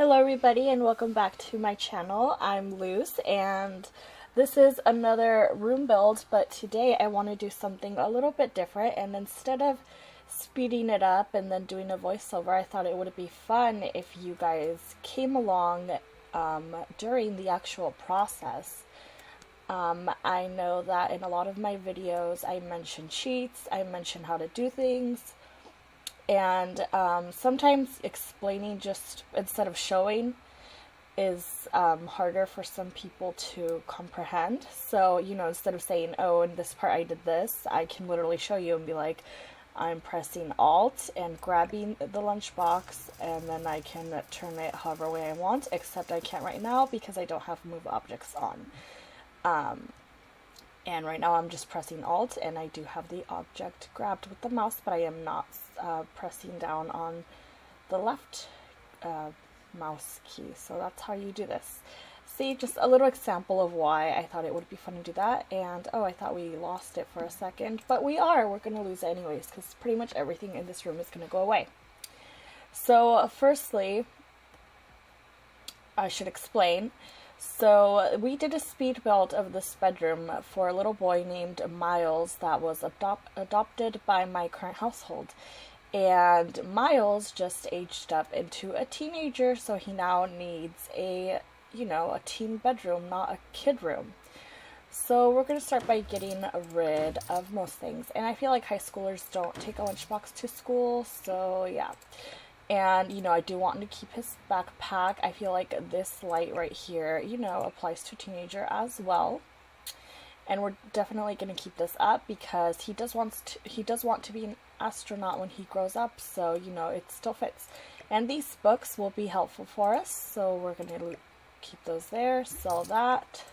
Hello everybody and welcome back to my channel. I'm Luz and this is another room build, but today I want to do something a little bit different, and instead of speeding it up and then doing a voiceover, I thought it would be fun if you guys came along during the actual process. I know that in a lot of my videos I mention cheats, I mention how to do things, and sometimes explaining just instead of showing is harder for some people to comprehend. So, instead of saying, oh, in this part I did this, I can literally show you and be like, I'm pressing Alt and grabbing the lunchbox, and then I can turn it however way I want, except I can't right now because I don't have move objects on. And right now I'm just pressing Alt, and I do have the object grabbed with the mouse, but I am not pressing down on the left mouse key. So that's how you do this. See, just a little example of why I thought it would be fun to do that. And oh, I thought we lost it for a second, but we're going to lose it anyways, because pretty much everything in this room is going to go away. So firstly, I should explain. So we did a speed build of this bedroom for a little boy named Miles that was adopted by my current household. And Miles just aged up into a teenager, so he now needs a teen bedroom, not a kid room. So we're going to start by getting rid of most things. And I feel like high schoolers don't take a lunchbox to school, so yeah. And, I do want him to keep his backpack. I feel like this light right here, applies to a teenager as well. And we're definitely going to keep this up because he does want to be an astronaut when he grows up. So, it still fits. And these books will be helpful for us. So we're going to keep those there. Sell that.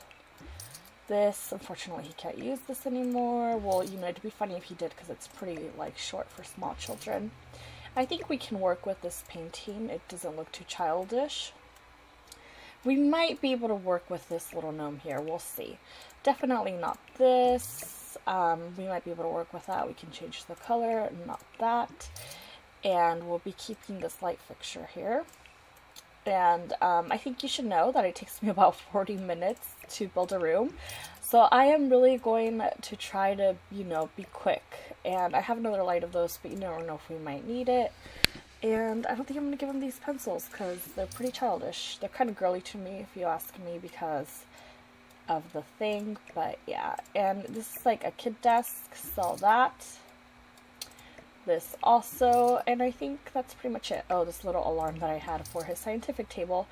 This, unfortunately, he can't use this anymore. Well, it'd be funny if he did because it's pretty, short for small children. I think we can work with this painting. It doesn't look too childish. We might be able to work with this little gnome here. We'll see. Definitely not this. We might be able to work with that. We can change the color, not that. And we'll be keeping this light fixture here. And I think you should know that it takes me about 40 minutes to build a room. So I am really going to try to, be quick. And I have another light of those, but you never know if we might need it. And I don't think I'm going to give him these pencils because they're pretty childish. They're kind of girly to me, if you ask me, because of the thing. But yeah, and this is like a kid desk, so that. This also, and I think that's pretty much it. Oh, this little alarm that I had for his scientific table.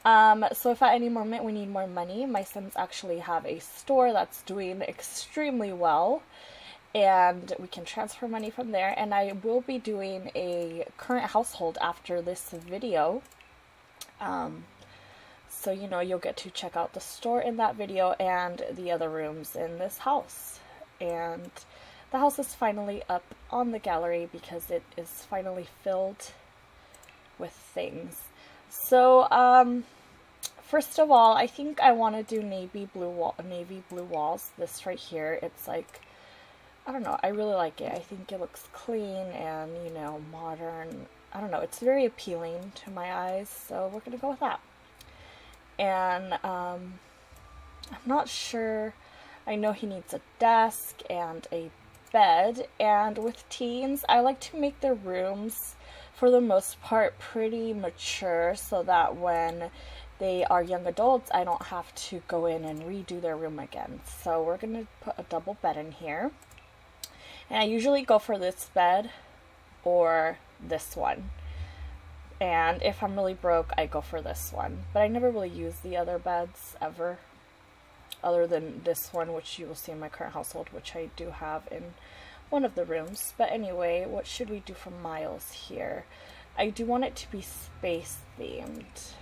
So if at any moment we need more money, my Sims actually have a store that's doing extremely well, and we can transfer money from there. And I will be doing a current household after this video. So, you'll get to check out the store in that video and the other rooms in this house. And the house is finally up on the gallery because it is finally filled with things. So, first of all, I think I want to do navy blue walls. This right here, it's like, I don't know, I really like it. I think it looks clean and, modern. I don't know, it's very appealing to my eyes, so we're going to go with that. And, I'm not sure, I know he needs a desk and a bed, and with teens, I like to make their rooms, for the most part, pretty mature, so that when they are young adults, I don't have to go in and redo their room again. So we're going to put a double bed in here. And I usually go for this bed or this one. And if I'm really broke, I go for this one. But I never really use the other beds ever, other than this one, which you will see in my current household, which I do have in one of the rooms. But anyway, what should we do for Miles here? I do want it to be space themed.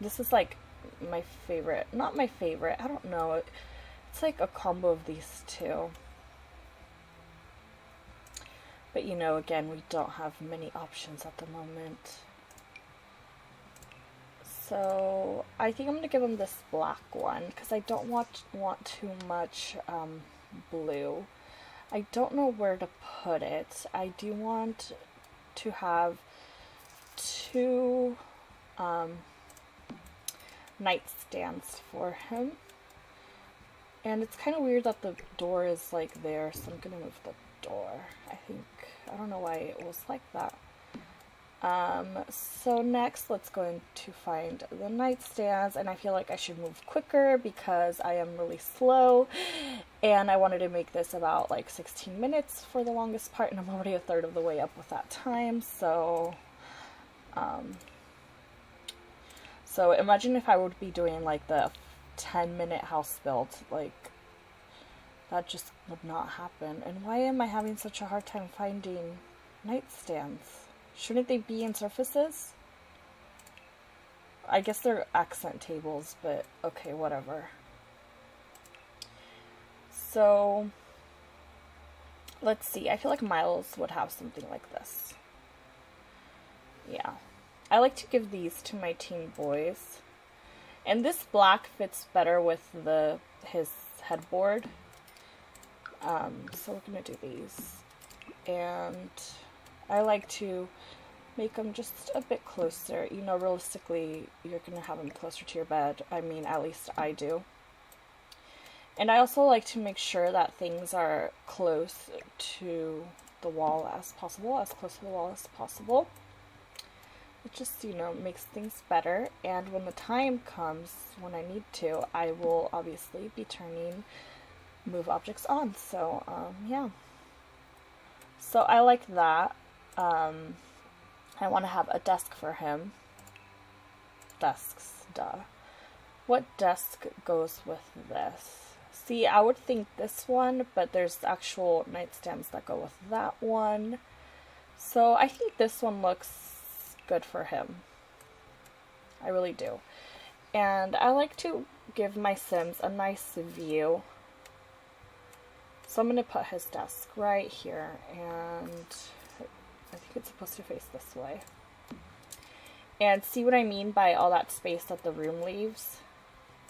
This is like my favorite, not my favorite, I don't know, it's like a combo of these two. But again, we don't have many options at the moment. So I think I'm going to give him this black one because I don't want too much blue. I don't know where to put it. I do want to have two nightstands for him. And it's kind of weird that the door is like there, so I'm gonna move the door. I don't know why it was like that. So next let's go to find the nightstands, and I feel like I should move quicker because I am really slow, and I wanted to make this about like 16 minutes for the longest part, and I'm already a third of the way up with that time. So imagine if I would be doing like the 10-minute house build, like that just would not happen. And why am I having such a hard time finding nightstands? Shouldn't they be in surfaces? I guess they're accent tables, but okay, whatever. So let's see. I feel like Miles would have something like this. Yeah. I like to give these to my teen boys. And this black fits better with his headboard. So we're going to do these. And I like to make them just a bit closer. You know, realistically, you're going to have them closer to your bed. I mean, at least I do. And I also like to make sure that things are close to the wall as possible, as close to the wall as possible. It just, you know, makes things better. And when the time comes, when I need to, I will obviously be turning move objects on. So, yeah. So I like that. I want to have a desk for him. Desks, duh. What desk goes with this? See, I would think this one, but there's actual nightstands that go with that one. So I think this one looks good for him. I really do. And I like to give my Sims a nice view. So I'm going to put his desk right here, and I think it's supposed to face this way. And see what I mean by all that space that the room leaves?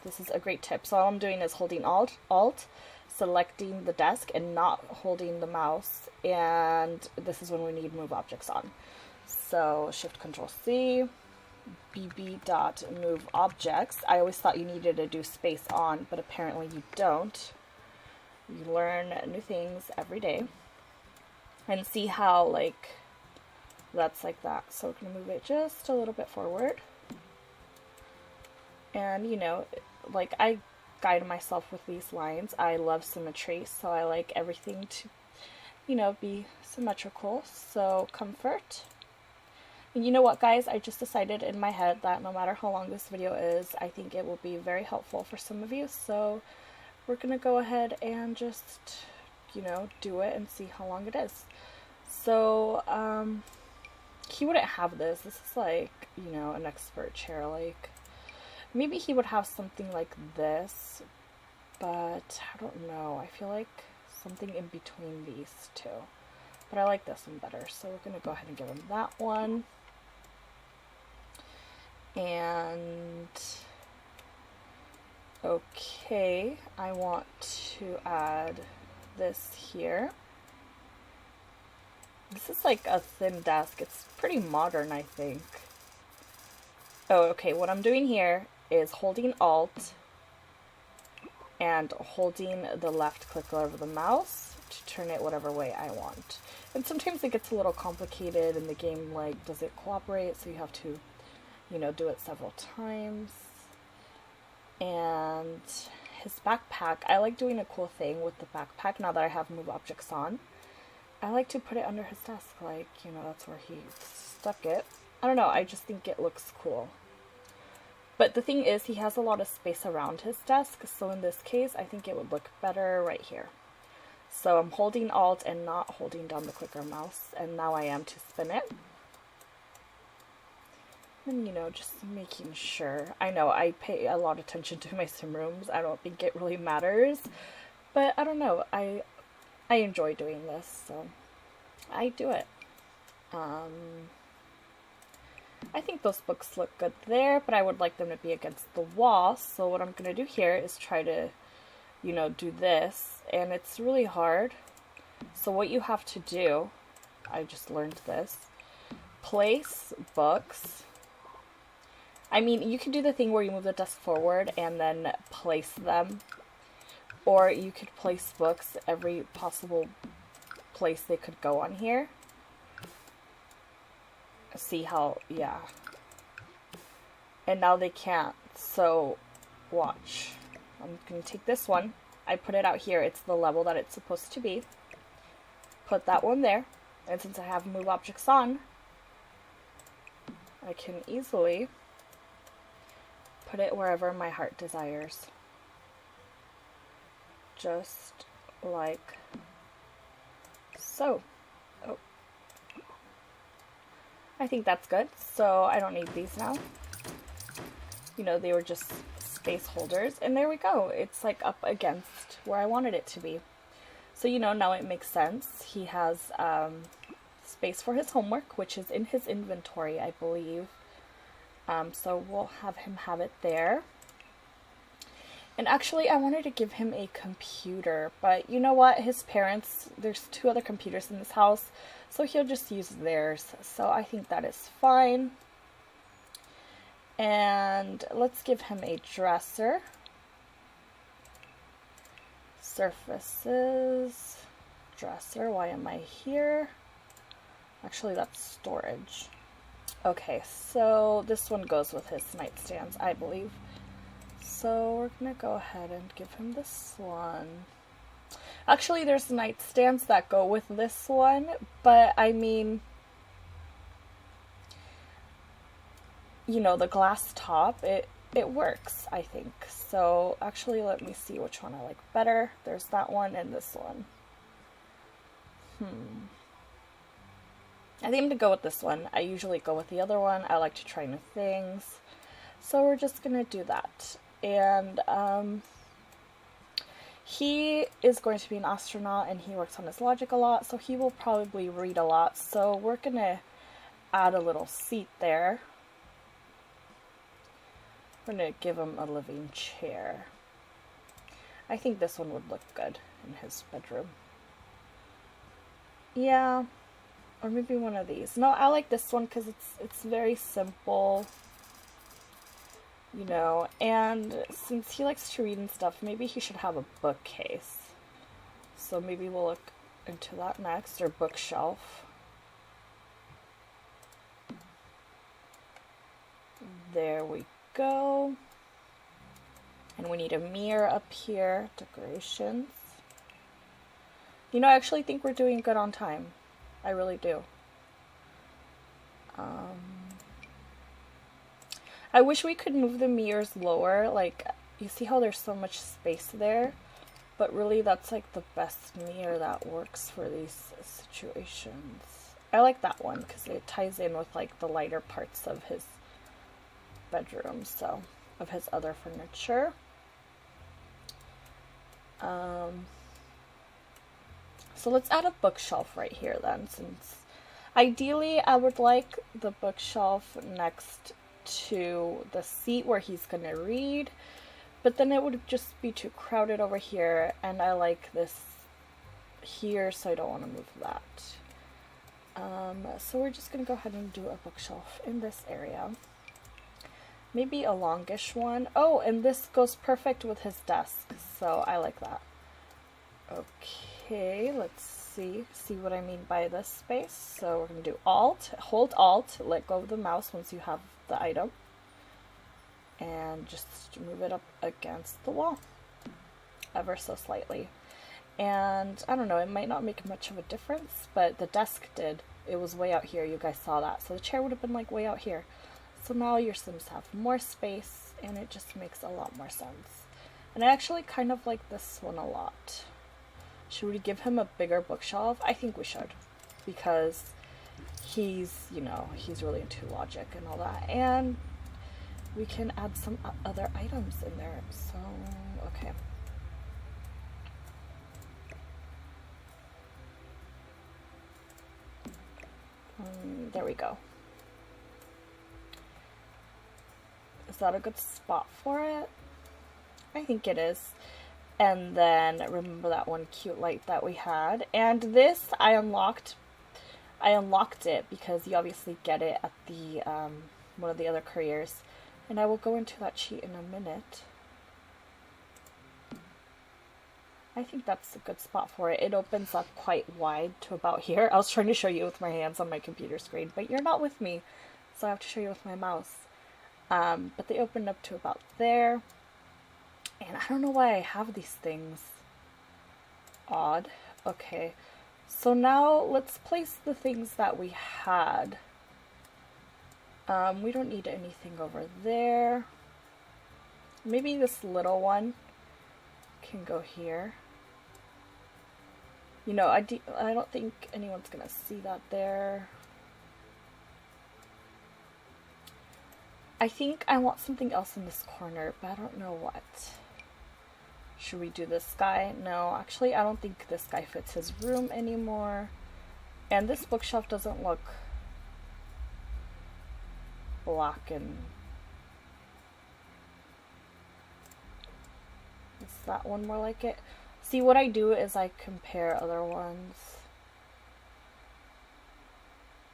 This is a great tip. So all I'm doing is holding Alt, selecting the desk, and not holding the mouse. And this is when we need move objects on. So Shift Control C, bb.move objects. I always thought you needed to do space on, but apparently you don't. You learn new things every day. And see how, like, that's like that. So we're going to move it just a little bit forward. And, you know, like, I guide myself with these lines. I love symmetry, so I like everything to, you know, be symmetrical. So comfort. And you know what, guys? I just decided in my head that no matter how long this video is, I think it will be very helpful for some of you. So we're going to go ahead and just, you know, do it and see how long it is. So, he wouldn't have this. This is like, you know, an expert chair. Like, maybe he would have something like this, but I don't know. I feel like something in between these two. But I like this one better, so we're going to go ahead and give him that one. And okay, I want to add this here. This is like a thin desk. It's pretty modern, I think. Oh, okay, what I'm doing here is holding Alt and holding the left click over the mouse to turn it whatever way I want. And sometimes it gets a little complicated in the game, like, does it cooperate? So you have to, you know, do it several times. And his backpack, I like doing a cool thing with the backpack now that I have move objects on. I like to put it under his desk, like, you know, that's where he stuck it. I don't know, I just think it looks cool. But the thing is, he has a lot of space around his desk, so in this case, I think it would look better right here. So I'm holding Alt and not holding down the clicker mouse, and now I am to spin it. And, you know, just making sure. I know, I pay a lot of attention to my sim rooms. I don't think it really matters, but I don't know, I enjoy doing this, so I do it. I think those books look good there, but I would like them to be against the wall. So what I'm going to do here is try to, you know, do this, and it's really hard. So what you have to do, I just learned this, place books I mean, you could do the thing where you move the desk forward and then place them. Or you could place books every possible place they could go on here. See how, yeah. And now they can't, so watch. I'm going to take this one. I put it out here. It's the level that it's supposed to be. Put that one there. And since I have move objects on, I can easily put it wherever my heart desires. Just like so. Oh. I think that's good. So I don't need these now. You know, they were just space holders. And there we go. It's like up against where I wanted it to be. So, you know, now it makes sense. He has space for his homework, which is in his inventory, I believe. So we'll have him have it there. And actually, I wanted to give him a computer, but you know what? His parents, there's 2 other computers in this house, so he'll just use theirs. So I think that is fine. And let's give him a dresser. Surfaces, dresser, why am I here? Actually, that's storage. Okay, so this one goes with his nightstands, I believe. So we're gonna go ahead and give him this one. Actually, there's nightstands that go with this one, but I mean, you know, the glass top, it works, I think. So actually, let me see which one I like better. There's that one and this one. I think I'm gonna go with this one. I usually go with the other one. I like to try new things. So we're just gonna do that. And he is going to be an astronaut and he works on his logic a lot, so he will probably read a lot. So we're gonna add a little seat there. We're gonna give him a living chair. I think this one would look good in his bedroom. Yeah, or maybe one of these. No, I like this one because it's very simple. You know, and since he likes to read and stuff, maybe he should have a bookcase. So maybe we'll look into that next, or bookshelf. There we go. And we need a mirror up here, decorations. You know, I actually think we're doing good on time. I really do. I wish we could move the mirrors lower. Like, you see how there's so much space there? But really, that's like the best mirror that works for these situations. I like that one because it ties in with like the lighter parts of his bedroom, so of his other furniture. So let's add a bookshelf right here then, since ideally I would like the bookshelf next to the seat where he's gonna read, but then it would just be too crowded over here, and I like this here, so I don't want to move that. So we're just gonna go ahead and do a bookshelf in this area. Maybe a longish one. Oh, and this goes perfect with his desk, so I like that. Okay, let's see what I mean by this space. So we're gonna do Alt, hold Alt, let go of the mouse once you have the item, and just move it up against the wall ever so slightly. And I don't know, it might not make much of a difference, but the desk did. It was way out here, you guys saw that, so the chair would have been like way out here. So now your Sims have more space, and it just makes a lot more sense. And I actually kind of like this one a lot. Should we give him a bigger bookshelf? I think we should, because he's, you know, he's really into logic and all that, and we can add some other items in there. So, okay. There we go. Is that a good spot for it? I think it is. And then remember that one cute light that we had. And this I unlocked it because you obviously get it at the one of the other couriers. And I will go into that cheat in a minute. I think that's a good spot for it. It opens up quite wide to about here. I was trying to show you with my hands on my computer screen, but you're not with me, so I have to show you with my mouse. But they opened up to about there. And I don't know why I have these things. Odd. Okay. So now let's place the things that we had. We don't need anything over there. Maybe this little one can go here. You know, I don't think anyone's gonna see that there. I think I want something else in this corner, but I don't know what. Should we do this guy? No, actually I don't think this guy fits his room anymore. And this bookshelf doesn't look black and... Is that one more like it? See, what I do is I compare other ones.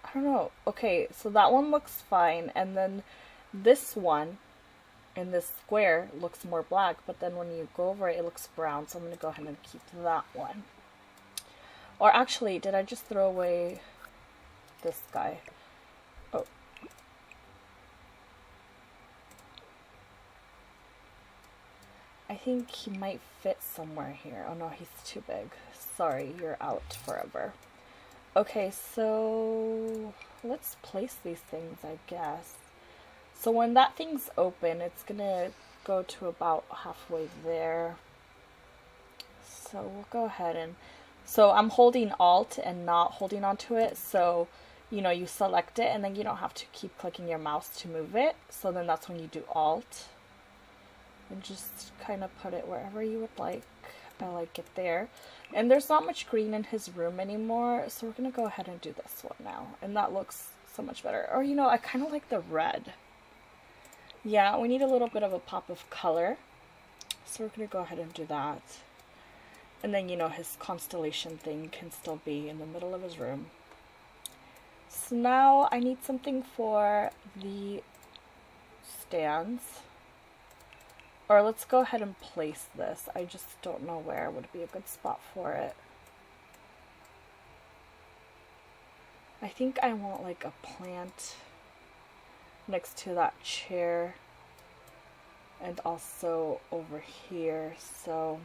I don't know. Okay, so that one looks fine, and then this one in this square looks more black, but then when you go over it, it looks brown, so I'm going to go ahead and keep that one. Or actually, did I just throw away this guy? Oh. I think he might fit somewhere here. Oh no, he's too big. Sorry, you're out forever. Okay, so let's place these things, I guess. So when that thing's open, it's gonna go to about halfway there. So we'll go ahead and... So I'm holding Alt and not holding onto it, so you know, you select it and then you don't have to keep clicking your mouse to move it. So then that's when you do Alt. And just kind of put it wherever you would like. I like it there. And there's not much green in his room anymore, so we're going to go ahead and do this one now. And that looks so much better. Or, you know, I kind of like the red. Yeah, we need a little bit of a pop of color. So we're going to go ahead and do that. And then, you know, his constellation thing can still be in the middle of his room. So now I need something for the stands. Or let's go ahead and place this. I just don't know where would be a good spot for it. I think I want like a plant next to that chair. And also over here. So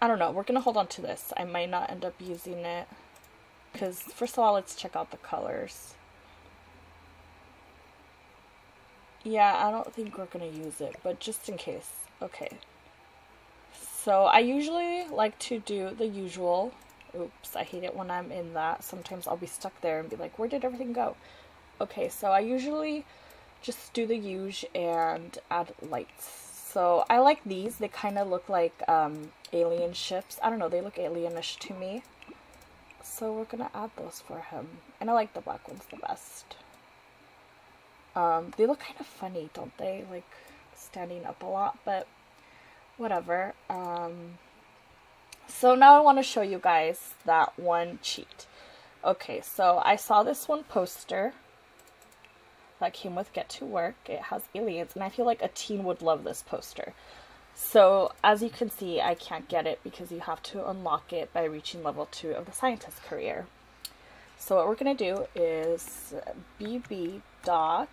I don't know. We're going to hold on to this. I might not end up using it. Because first of all, let's check out the colors. Yeah, I don't think we're going to use it, but just in case. Okay. So I usually like to do the usual. Oops, I hate it when I'm in that. Sometimes I'll be stuck there and be like, where did everything go? Okay, so I usually just do the usual and add lights. So I like these. They kind of look like alien ships. I don't know, they look alienish to me. So we're going to add those for him. And I like the black ones the best. They look kind of funny, don't they? Like, standing up a lot, but whatever. So now I want to show you guys that one cheat. Okay, so I saw this one poster that came with Get to Work. It has aliens, and I feel like a teen would love this poster. So, as you can see, I can't get it because you have to unlock it by reaching level 2 of the scientist career. So what we're going to do is bb dot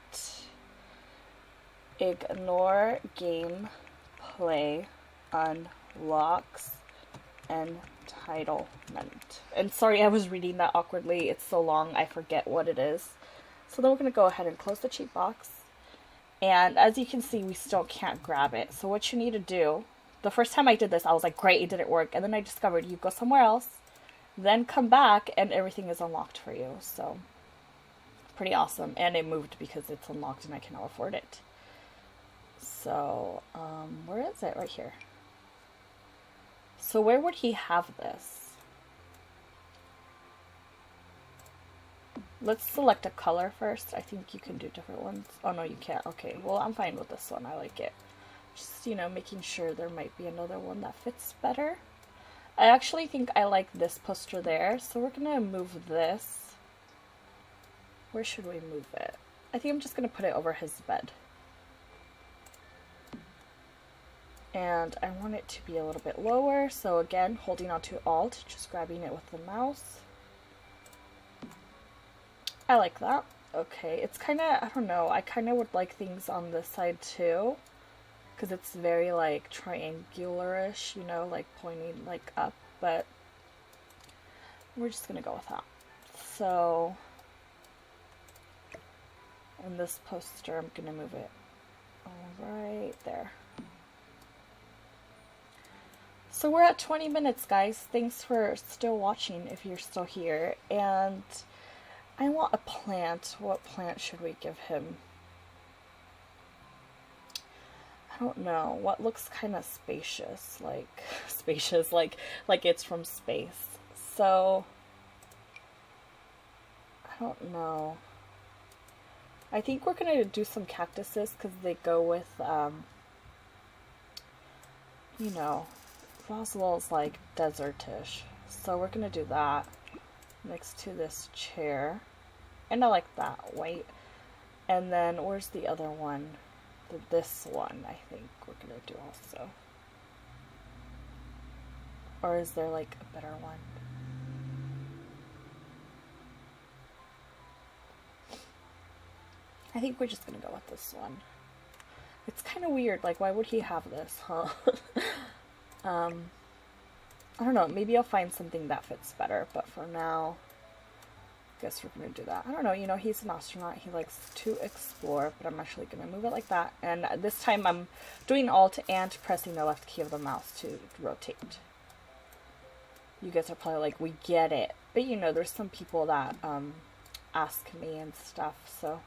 ignore gameplay unlocks entitlement. And sorry, I was reading that awkwardly. It's so long, I forget what it is. So then we're going to go ahead and close the cheat box. And as you can see, we still can't grab it. So what you need to do, the first time I did this, I was like, great, it didn't work. And then I discovered you go somewhere else, then come back, and everything is unlocked for you. So, pretty awesome. And it moved because it's unlocked and I can now afford it. So, where is it? Right here. So where would he have this? Let's select a color first. I think you can do different ones. Oh no, you can't. Okay, well I'm fine with this one. I like it. Just, you know, making sure there might be another one that fits better. I actually think I like this poster there, so we're gonna move this. Where should we move it? I think I'm just going to put it over his bed. And I want it to be a little bit lower, so again, holding onto Alt, just grabbing it with the mouse. I like that. Okay, it's kind of, I don't know, I kind of would like things on this side too, because it's very like triangular-ish, you know, like pointing like up, but we're just gonna go with that. So, in this poster, I'm gonna move it right there. So we're at 20 minutes, guys. Thanks for still watching if you're still here. And I want a plant. What plant should we give him? I don't know. What looks kind of spacious, like spacious, like it's from space. So I don't know. I think we're gonna do some cactuses because they go with, you know, Rosal's like desertish. So we're gonna do that next to this chair. And I like that white. And then where's the other one? This one I think we're gonna do also. Or is there like a better one? I think we're just gonna go with this one. It's kind of weird, like why would he have this, huh? I don't know, maybe I'll find something that fits better, but for now, I guess we're gonna do that. I don't know, you know, he's an astronaut, he likes to explore, but I'm actually gonna move it like that, and this time I'm doing Alt and pressing the left key of the mouse to rotate. You guys are probably like, we get it, but you know, there's some people that ask me and stuff, so,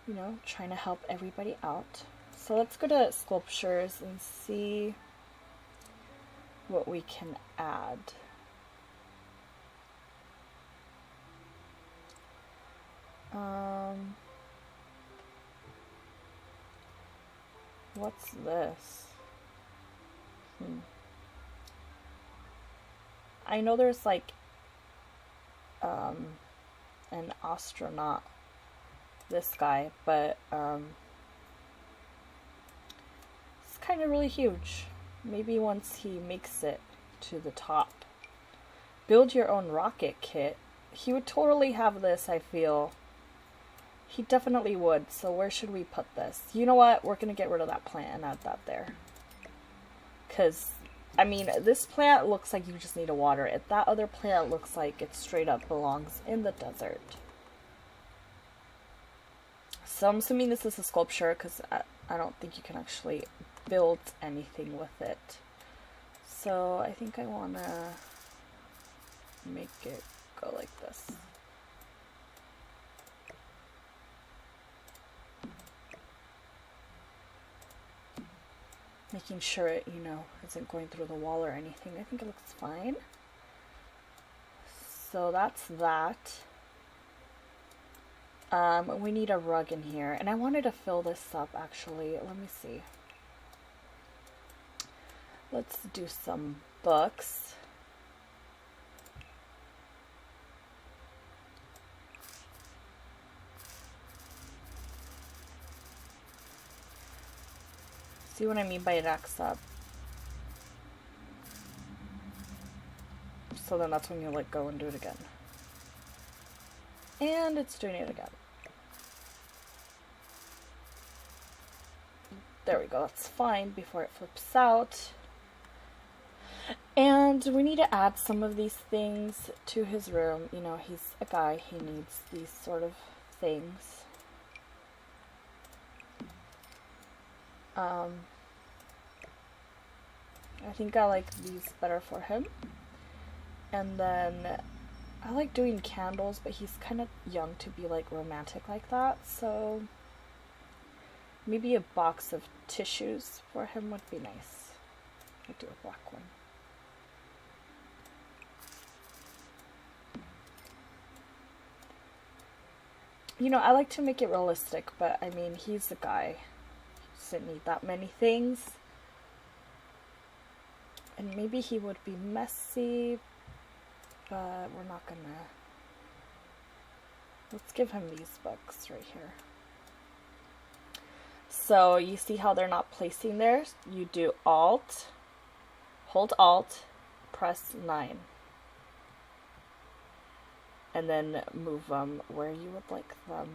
you know, trying to help everybody out. So let's go to sculptures and see what we can add. What's this? I know there's like an astronaut, this guy, but it's kind of really huge. Maybe once he makes it to the top. Build your own rocket kit. He would totally have this, I feel. He definitely would. So where should we put this? You know what? We're going to get rid of that plant and add that there. Because, I mean, this plant looks like you just need to water it. That other plant looks like it straight up belongs in the desert. So I'm assuming this is a sculpture because I don't think you can actually build anything with it. So I think I want to make it go like this. Making sure it, you know, isn't going through the wall or anything. I think it looks fine. So that's that. We need a rug in here, and I wanted to fill this up actually. Let me see. Let's do some books. See what I mean by it acts up? So then that's when you like go and do it again. And it's doing it again. There we go, that's fine before it flips out. And we need to add some of these things to his room. You know, he's a guy, he needs these sort of things. I think I like these better for him. And then I like doing candles, but he's kind of young to be like romantic like that, so maybe a box of tissues for him would be nice. I'll do a black one. You know, I like to make it realistic, but I mean, he's a guy. He doesn't need that many things. And maybe he would be messy, but we're not Let's give him these books right here. So you see how they're not placing there? You do Alt, hold Alt, press 9. And then move them where you would like them.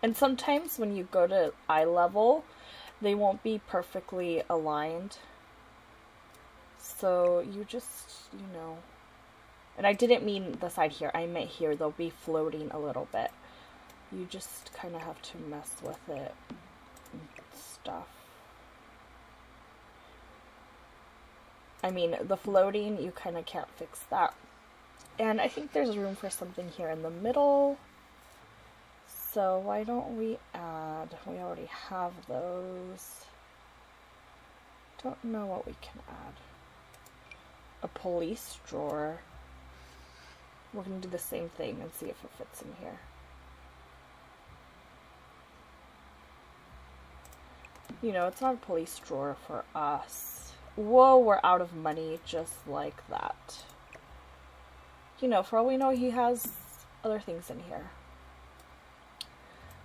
And sometimes when you go to eye level, they won't be perfectly aligned. So you just, you know, and I didn't mean the side here, I meant here, they'll be floating a little bit. You just kind of have to mess with it and stuff. I mean, the floating, you kind of can't fix that. And I think there's room for something here in the middle. So why don't we add, we already have those. Don't know what we can add. A police drawer. We're going to do the same thing and see if it fits in here. You know, it's not a police drawer for us. Whoa, we're out of money just like that. You know, for all we know, he has other things in here.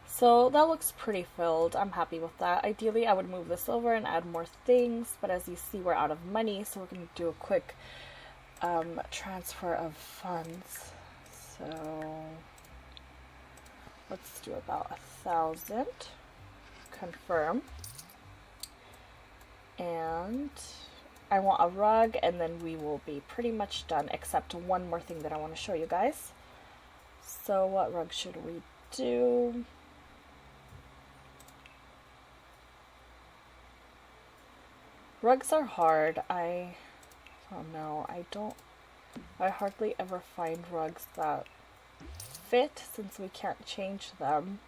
So that looks pretty filled. I'm happy with that. Ideally, I would move this over and add more things, but as you see, we're out of money, so we're going to do a quick transfer of funds. So let's do about 1,000. Confirm. And I want a rug, and then we will be pretty much done, except one more thing that I want to show you guys. So what rug should we do? Rugs are hard. I don't know. I hardly ever find rugs that fit since we can't change them.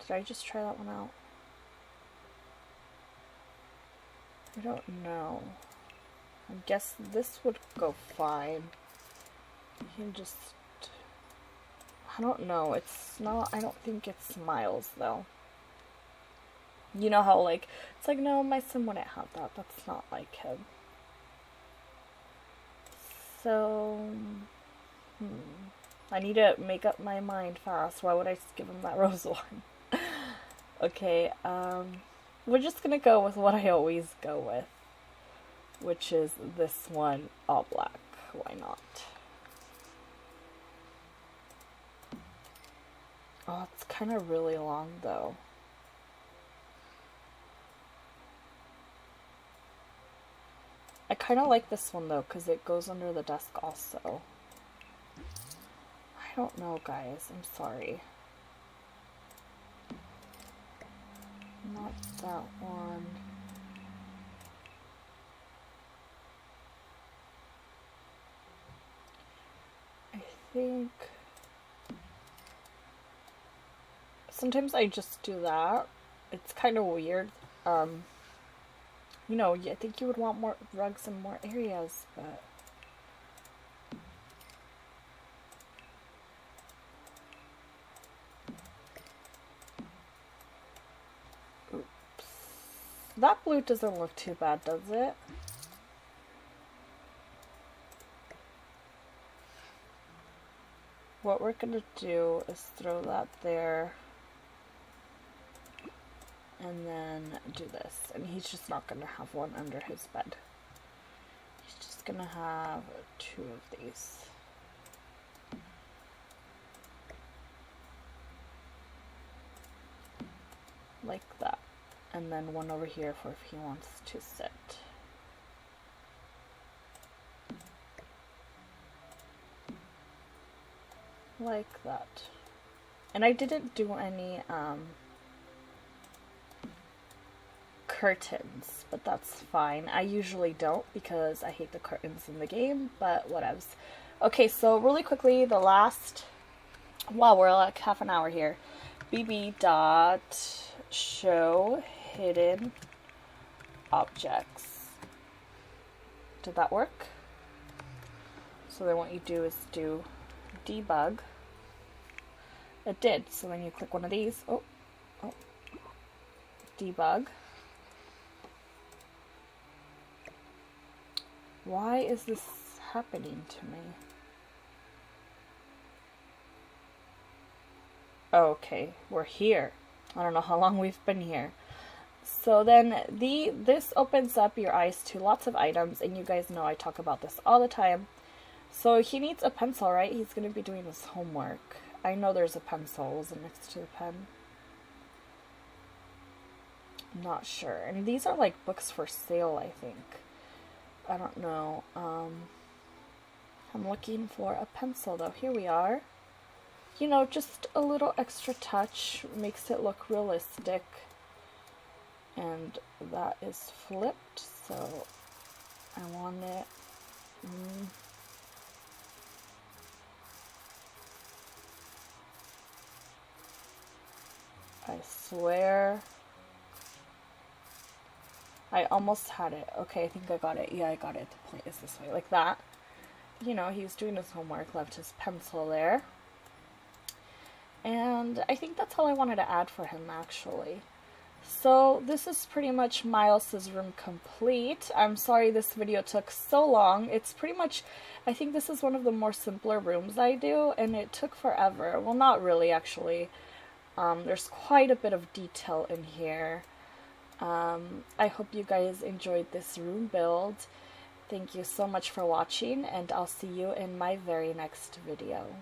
Did I just try that one out? I don't know. I guess this would go fine. You can just... I don't know. It's not... I don't think it smiles, though. You know how, like... It's like, no, my sim wouldn't have that. That's not like him. So... I need to make up my mind fast. Why would I just give him that rose one? Okay, we're just gonna go with what I always go with, which is this one, all black. Why not? Oh, it's kind of really long, though. I kind of like this one, though, because it goes under the desk also. I don't know, guys. I'm sorry. Not that one. I think sometimes I just do that. It's kind of weird. You know, I think you would want more rugs in more areas, but that blue doesn't look too bad, does it? What we're gonna do is throw that there. And then do this. And he's just not gonna have one under his bed. He's just gonna have 2 of these. Like that. And then one over here for if he wants to sit. Like that. And I didn't do any curtains, but that's fine. I usually don't because I hate the curtains in the game, but whatevs. Okay, so really quickly, the last, wow, we're like half an hour here. BB dot show hidden objects. Did that work? So then what you do is do debug. It did. So then you click one of these. Oh, debug. Why is this happening to me? Okay, we're here. I don't know how long we've been here. So then this opens up your eyes to lots of items, and you guys know I talk about this all the time. So he needs a pencil, right? He's going to be doing his homework. I know there's a pencil. Was it next to the pen? I'm not sure. And these are like books for sale, I think. I don't know. I'm looking for a pencil though. Here we are. You know, just a little extra touch makes it look realistic. And that is flipped, so I want it. I swear. I almost had it. Okay, I think I got it. Yeah, I got it. The point is this way, like that. You know, he was doing his homework, left his pencil there. And I think that's all I wanted to add for him, actually. So this is pretty much Miles's room complete. I'm sorry this video took so long. It's pretty much, I think this is one of the more simpler rooms I do, and it took forever. Well, not really, actually. There's quite a bit of detail in here. I hope you guys enjoyed this room build. Thank you so much for watching, and I'll see you in my very next video.